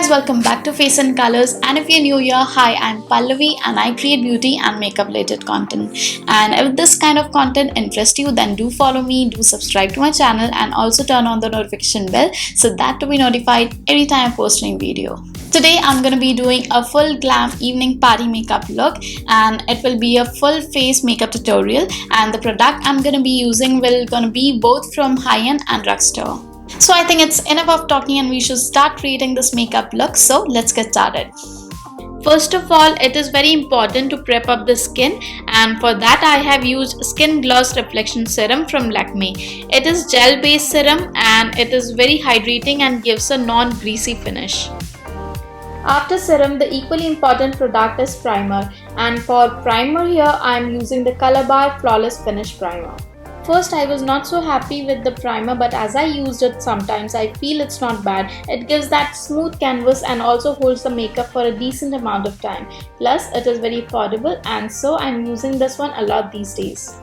Guys, welcome back to Face and Colors, and if you're new here, hi, I'm Pallavi and I create beauty and makeup related content. And if this kind of content interests you, then do follow me, do subscribe to my channel, and also turn on the notification bell so that to be notified every time I post a new video. Today I'm going to be doing a full glam evening party makeup look, and it will be a full face makeup tutorial, and the product I'm going to be using will gonna be both from high-end and drugstore. So I think it's enough of talking and we should start creating this makeup look. So let's get started. First of all, it is very important to prep up the skin, and for that I have used Skin Gloss Reflection Serum from Lakme. It is gel based serum and it is very hydrating and gives a non-greasy finish. After serum, the equally important product is primer, and for primer here I am using the Colorbar Flawless Finish Primer. First, I was not so happy with the primer, but as I used it sometimes, I feel it's not bad. It gives that smooth canvas and also holds the makeup for a decent amount of time. Plus, it is very affordable, and so I'm using this one a lot these days.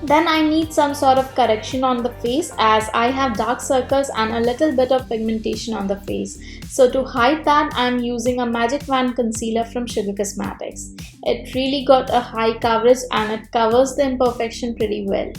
Then I need some sort of correction on the face, as I have dark circles and a little bit of pigmentation on the face. So to hide that, I am using a Magic Wand concealer from Sugar Cosmetics. It really got a high coverage and it covers the imperfection pretty well.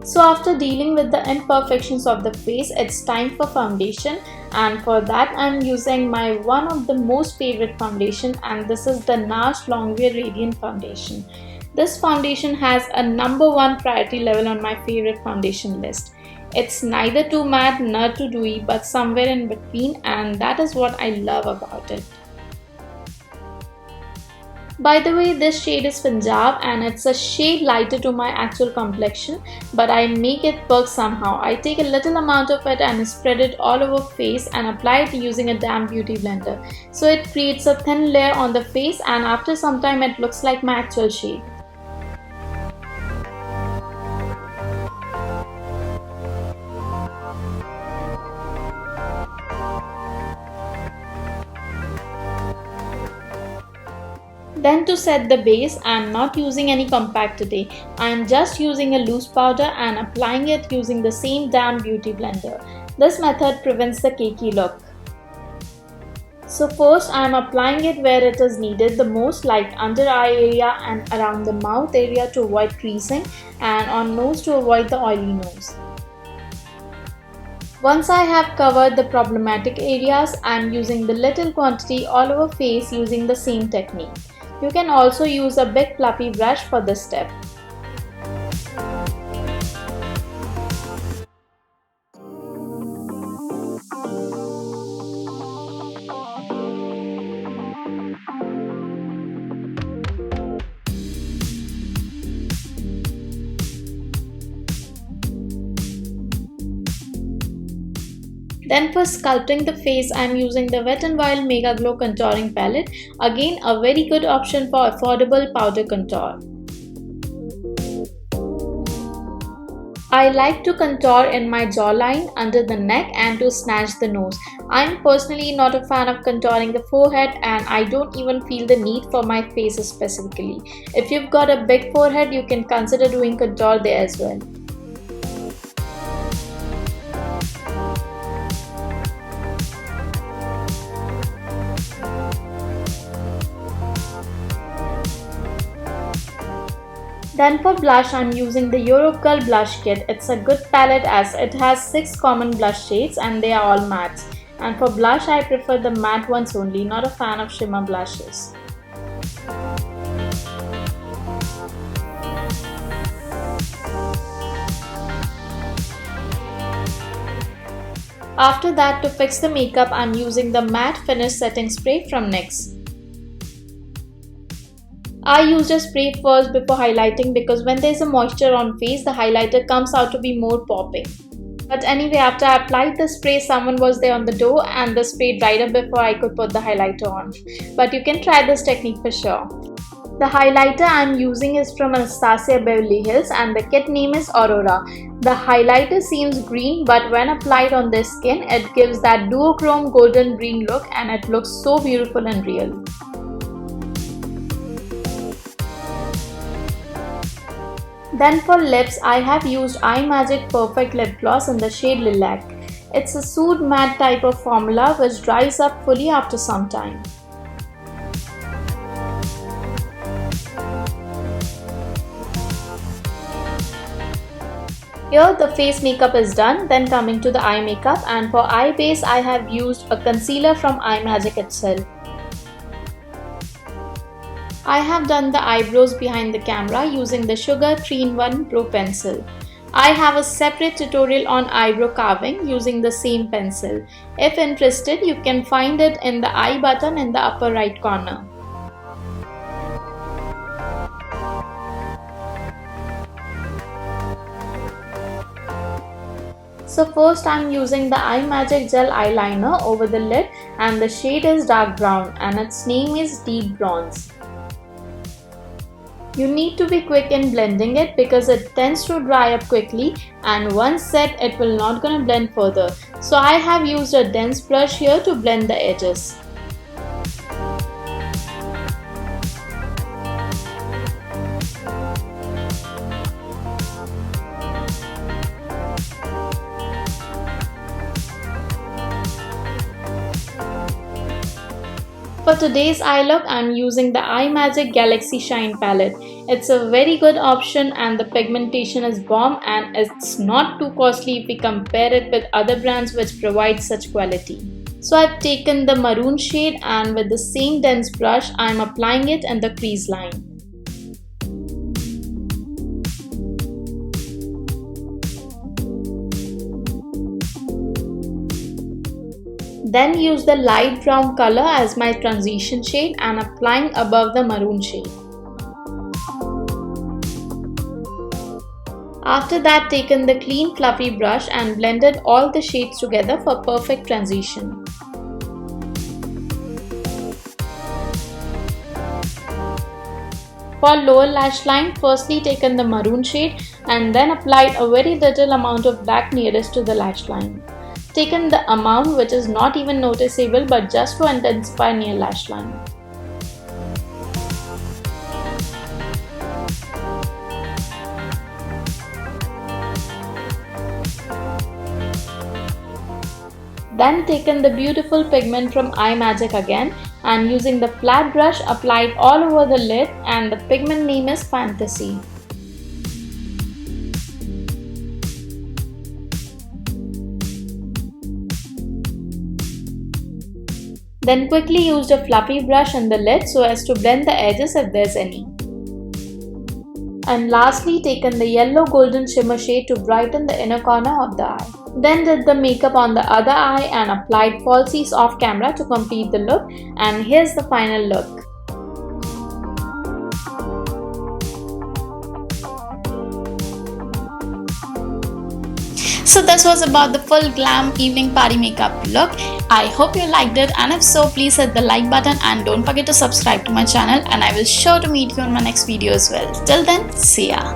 So after dealing with the imperfections of the face, it's time for foundation, and for that I'm using my one of the most favorite foundation, and this is the NARS Longwear Radiant Foundation. This foundation has a #1 priority level on my favorite foundation list. It's neither too matte nor too dewy, but somewhere in between, and that is what I love about it. By the way, this shade is Punjab and it's a shade lighter to my actual complexion, but I make it work somehow. I take a little amount of it and spread it all over face and apply it using a damp beauty blender. So it creates a thin layer on the face, and after some time it looks like my actual shade. Then to set the base, I am not using any compact today. I am just using a loose powder and applying it using the same damp beauty blender. This method prevents the cakey look. So first I am applying it where it is needed the most, like under eye area and around the mouth area to avoid creasing, and on nose to avoid the oily nose. Once I have covered the problematic areas, I am using the little quantity all over face using the same technique. You can also use a big fluffy brush for this step. Then for sculpting the face, I am using the Wet n Wild Mega Glow Contouring Palette. Again, a very good option for affordable powder contour. I like to contour in my jawline, under the neck, and to snatch the nose. I am personally not a fan of contouring the forehead, and I don't even feel the need for my face specifically. If you've got a big forehead, you can consider doing contour there as well. Then for blush, I am using the Eurocurl Blush Kit. It's a good palette as it has 6 common blush shades and they are all mattes. And for blush, I prefer the matte ones only, not a fan of shimmer blushes. After that, to fix the makeup, I am using the Matte Finish Setting Spray from NYX. I used a spray first before highlighting because when there is a moisture on face, the highlighter comes out to be more popping. But anyway, after I applied the spray, someone was there on the door and the spray dried up before I could put the highlighter on. But you can try this technique for sure. The highlighter I'm using is from Anastasia Beverly Hills and the kit name is Aurora. The highlighter seems green, but when applied on the skin, it gives that duochrome golden green look and it looks so beautiful and real. Then for lips, I have used iMagic Perfect Lip Gloss in the shade Lilac. It's a soothe matte type of formula which dries up fully after some time. Here the face makeup is done, then coming to the eye makeup, and for eye base I have used a concealer from iMagic itself. I have done the eyebrows behind the camera using the Sugar 3-in-1 Pro Pencil. I have a separate tutorial on eyebrow carving using the same pencil. If interested, you can find it in the I button in the upper right corner. So first I'm using the iMagic Gel Eyeliner over the lid and the shade is dark brown and its name is Deep Bronze. You need to be quick in blending it because it tends to dry up quickly and once set it will not gonna blend further. So I have used a dense brush here to blend the edges. For today's eye look, I'm using the iMagic Galaxy Shine palette. It's a very good option and the pigmentation is bomb and it's not too costly if we compare it with other brands which provide such quality. So I've taken the maroon shade and with the same dense brush, I'm applying it in the crease line. Then use the light brown color as my transition shade and applying above the maroon shade. After that, taken the clean fluffy brush and blended all the shades together for perfect transition. For lower lash line, firstly taken the maroon shade and then applied a very little amount of black nearest to the lash line. Taken the amount which is not even noticeable but just to intensify near lash line. Then taken the beautiful pigment from iMagic again and using the flat brush applied all over the lid and the pigment name is Fantasy. Then quickly used a fluffy brush in the lid so as to blend the edges if there's any. And lastly taken the yellow golden shimmer shade to brighten the inner corner of the eye. Then did the makeup on the other eye and applied falsies off camera to complete the look, and here's the final look. So this was about the full glam evening party makeup look. I hope you liked it, and if so, please hit the like button and don't forget to subscribe to my channel, and I will sure to meet you in my next video as well. Till then, see ya.